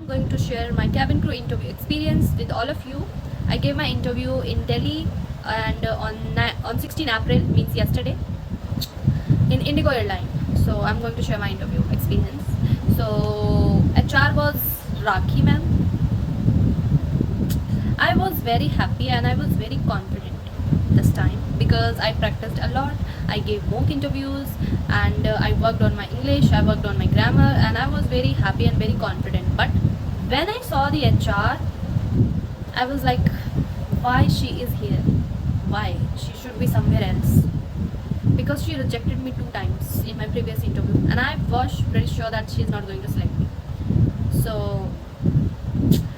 going to share my cabin crew interview experience with all of you. I gave my interview in Delhi and on 16 April, means yesterday, in Indigo Airline. So I'm going to share my interview experience. So HR was Rakhi ma'am. I was very happy and I was very confident this time because I practiced a lot. I gave mock interviews and I worked on my English, I worked on my grammar, and I was very happy and very confident. But when I saw the HR, I was like, why she is here? Why? She should be somewhere else. Because she rejected me 2 times in my previous interview and I was pretty sure that she is not going to select me. So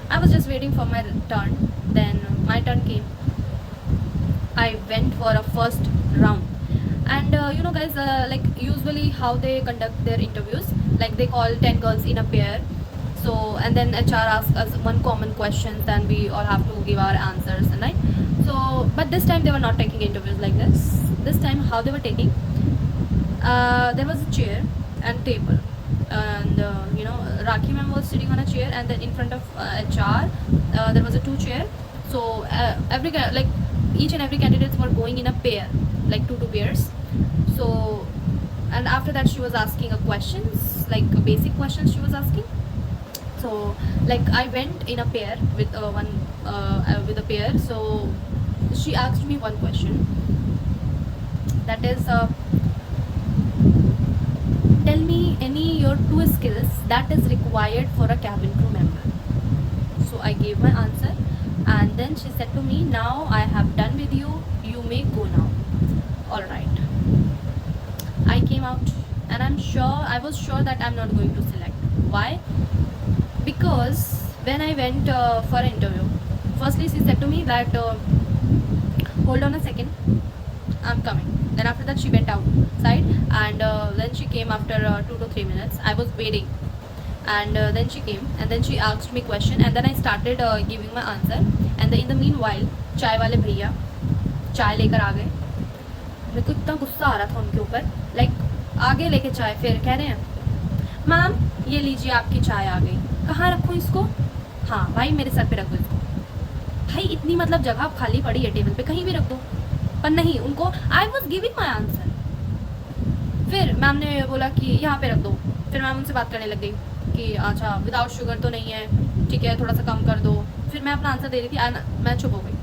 I was just waiting for my turn. Then my turn came. I went for a first round. And you know guys, like usually how they conduct their interviews, like they call 10 girls in a pair. So and then HR asks us one common question, then we all have to give our answers, right? So but this time they were not taking interviews like this. This time how they were taking, there was a chair and table, and you know, Rakhi ma'am was sitting on a chair, and then in front of HR there was a 2 chair. So like each and every candidates were going in a pair, like 2 pairs. So and after that she was asking a questions, like basic questions she was asking. So like I went in a pair with with a pair. So she asked me one question, that is tell me any your 2 skills that is required for a cabin crew member. So I gave my answer and then she said to me, now I have done with you, you may go now. All right. I came out and I was sure that I'm not going to select. Why? Because when I went for an interview, firstly she said to me that hold on a second, I'm coming. Then after that she went outside and then she came after 2 to 3 minutes. I was waiting and then she came and then she asked me question and then I started giving my answer. And in the meanwhile चाय वाले भैया चाय लेकर आ गए. मेरे को इतना गुस्सा आ रहा था उनके ऊपर, लाइक आगे लेके चाय, फिर कह रहे हैं मैम ये लीजिए आपकी चाय आ गई, कहाँ रखूँ इसको? हाँ भाई मेरे सर पे रख दो इसको. भाई इतनी मतलब जगह खाली पड़ी है टेबल पे, कहीं भी रख दो. पर नहीं, उनको I was giving my answer. फिर मैम ने बोला कि यहाँ पे रख दो. फिर मैम उनसे बात करने लग गई कि अच्छा विदाउट शुगर तो नहीं है, ठीक है थोड़ा सा कम कर दो. फिर मैं अपना आंसर दे रही थी, मैं चुप हो गई.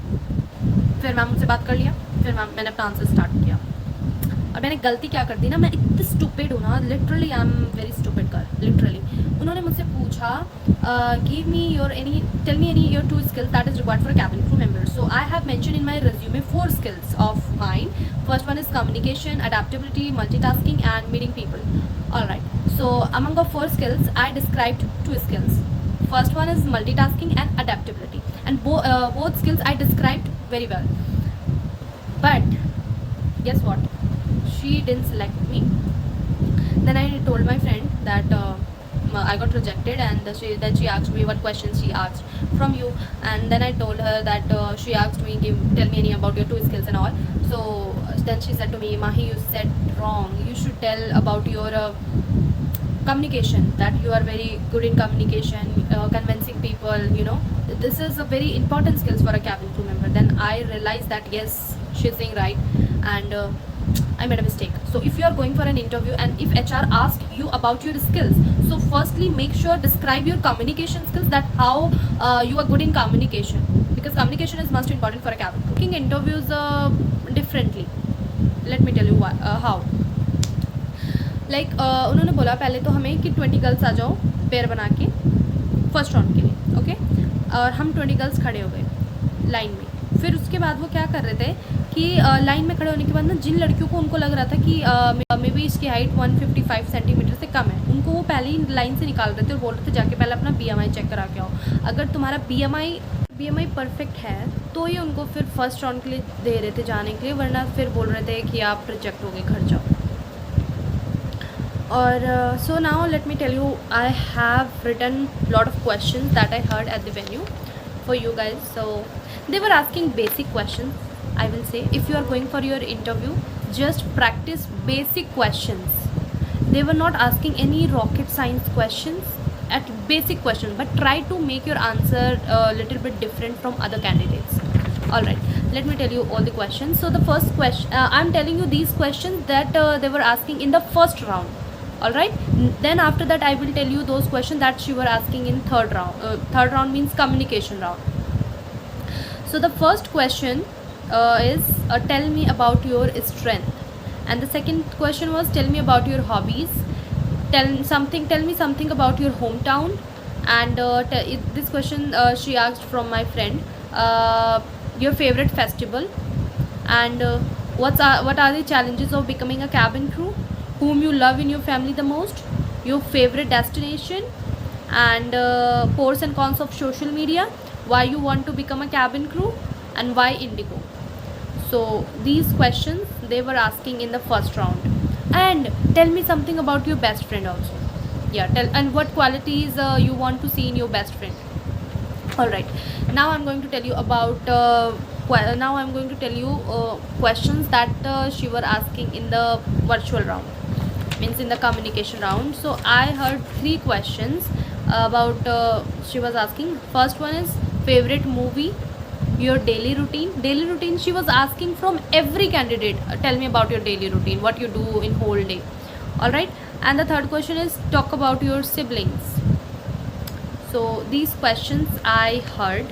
फिर मैम उनसे बात कर लिया, फिर मैंने अपना आंसर स्टार्ट किया. और मैंने गलती क्या कर दी ना, मैं इतनी स्टूपिड हूँ ना, literally I am very stupid girl, literally. उन्होंने मुझसे पूछा give me your tell me any your 2 skills that is required for a cabin crew member. So I have mentioned in my resume 4 skills of mine. First one is communication, adaptability, multitasking and meeting people. Alright, so among the 4 skills I described 2 skills. First one is multitasking and adaptability, and both skills I described very well. But guess what, she didn't select me. Then I told my friend that I got rejected, and then she asked me what questions she asked from you, and then I told her that she asked me tell me any about your 2 skills and all. So then she said to me, Mahi, you said wrong, you should tell about your communication, that you are very good in communication, convincing people, you know, this is a very important skills for a cabin crew member. Then I realized that yes, she's saying right, and I made a mistake. So if you are going for an interview and if HR asks you about your skills, so firstly make sure describe your communication skills, that how you are good in communication, because communication is most important for a cabin crew. Taking interviews differently, let me tell you how. Like उन्होंने बोला पहले तो हमें कि 20 girls आ जाओ pair बना के first round के लिए, ओके. और हम 20 गर्ल्स खड़े हो गए लाइन में. फिर उसके बाद वो क्या कर रहे थे कि लाइन में खड़े होने के बाद ना, जिन लड़कियों को उनको लग रहा था कि मे बी इसकी हाइट 155 सेंटीमीटर से कम है, उनको वो पहले ही लाइन से निकाल रहे थे और बोल रहे थे जाके पहले अपना BMI चेक करा के आओ. अगर तुम्हारा BMI परफेक्ट है तो ही उनको फिर फर्स्ट राउंड के लिए दे रहे थे जाने के लिए, वरना फिर बोल रहे थे कि आप रिजेक्ट हो गए, घर जाओ. और so now let me tell you, I have written lot of questions that I heard at the venue for you guys. So they were asking basic questions. I will say, if you are going for your interview, just practice basic questions. They were not asking any rocket science questions. at basic questions, but try to make your answer a little bit different from other candidates. All right, let me tell you all the questions. So the first question, I'm telling you these questions that they were asking in the first round. All right, then after that I will tell you those questions that she were asking in third round. Third round means communication round. So the first question is tell me about your strength, and the second question was tell me about your hobbies. Tell me something about your hometown. And this question she asked from my friend, your favorite festival, and what are the challenges of becoming a cabin crew, whom you love in your family the most, your favorite destination, and pros and cons of social media, why you want to become a cabin crew, and why Indigo. So these questions they were asking in the first round. And tell me something about your best friend also. Yeah, tell, and what qualities you want to see in your best friend. All right, now I'm going to tell you about questions that she were asking in the virtual round, means in the communication round. So I heard 3 questions about she was asking. First one is favorite movie, your daily routine she was asking from every candidate. Tell me about your daily routine, what you do in whole day. All right, and the third question is talk about your siblings. So these questions I heard.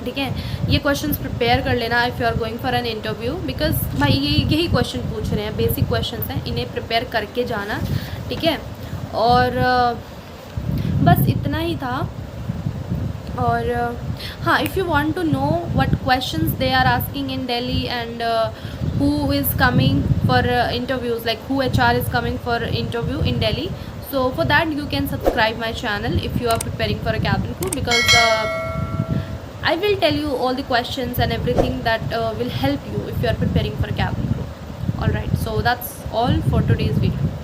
ठीक है, ये questions prepare कर लेना if you are going for an interview, because भाई ये यही question पूछ रहे हैं, बेसिक क्वेश्चंस हैं, इन्हें प्रिपेयर करके जाना. ठीक है, और बस इतना ही था. और हाँ, if you want to know what questions they are asking in Delhi and who is coming for interviews, like who HR is coming for interview in Delhi. So for that you can subscribe my channel if you are preparing for a cabin crew, because I will tell you all the questions and everything that will help you if you are preparing for a cabin crew. All right, so that's all for today's video.